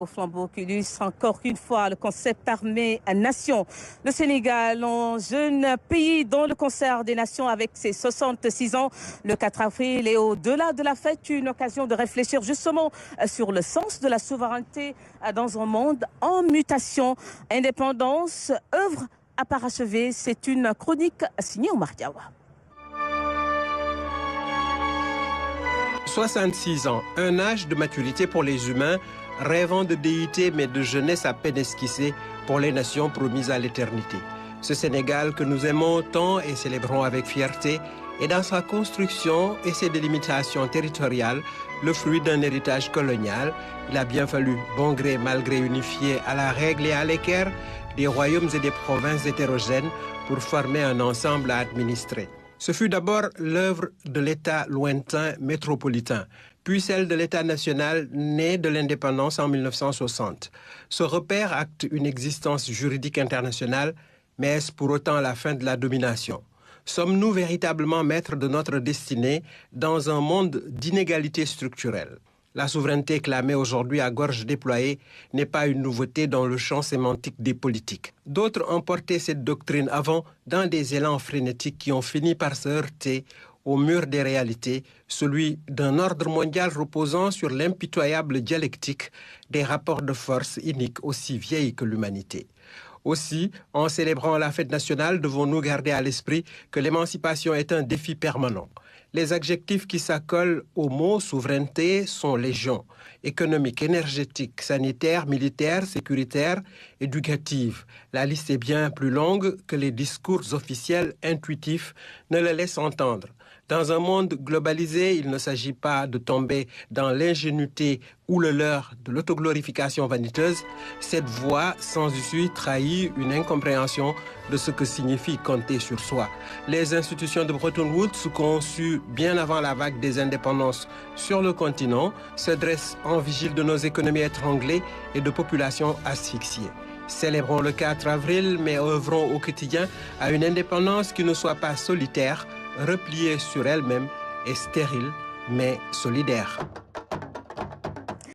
Au flambeau qui illustre encore une fois le concept armée-nation. Le Sénégal, un jeune pays dans le concert des nations avec ses 66 ans, le 4 avril et au-delà de la fête, une occasion de réfléchir justement sur le sens de la souveraineté dans un monde en mutation. Indépendance, œuvre à parachever, c'est une chronique signée Oumar Diawa. 66 ans, un âge de maturité pour les humains, rêvant de déité mais de jeunesse à peine esquissée pour les nations promises à l'éternité. Ce Sénégal que nous aimons tant et célébrons avec fierté est dans sa construction et ses délimitations territoriales le fruit d'un héritage colonial. Il a bien fallu, bon gré mal gré, unifier à la règle et à l'équerre des royaumes et des provinces hétérogènes pour former un ensemble à administrer. Ce fut d'abord l'œuvre de l'État lointain métropolitain, puis celle de l'État national né de l'indépendance en 1960. Ce repère acte une existence juridique internationale, mais est-ce pour autant la fin de la domination? Sommes-nous véritablement maîtres de notre destinée dans un monde d'inégalités structurelles? La souveraineté clamée aujourd'hui à gorge déployée n'est pas une nouveauté dans le champ sémantique des politiques. D'autres ont porté cette doctrine avant dans des élans frénétiques qui ont fini par se heurter au mur des réalités, celui d'un ordre mondial reposant sur l'impitoyable dialectique des rapports de force iniques aussi vieilles que l'humanité. Aussi, en célébrant la fête nationale, devons-nous garder à l'esprit que l'émancipation est un défi permanent. Les adjectifs qui s'accolent au mot souveraineté sont légion: économique, énergétique, sanitaire, militaire, sécuritaire, éducative. La liste est bien plus longue que les discours officiels intuitifs ne le laissent entendre. Dans un monde globalisé, il ne s'agit pas de tomber dans l'ingénuité ou le leurre de l'autoglorification vaniteuse. Cette voie sans issue trahit une incompréhension de ce que signifie compter sur soi. Les institutions de Bretton Woods, conçues bien avant la vague des indépendances sur le continent, se dressent en vigile de nos économies étranglées et de populations asphyxiées. Célébrons le 4 avril, mais œuvrons au quotidien à une indépendance qui ne soit pas solitaire, repliée sur elle-même et stérile, mais solidaire.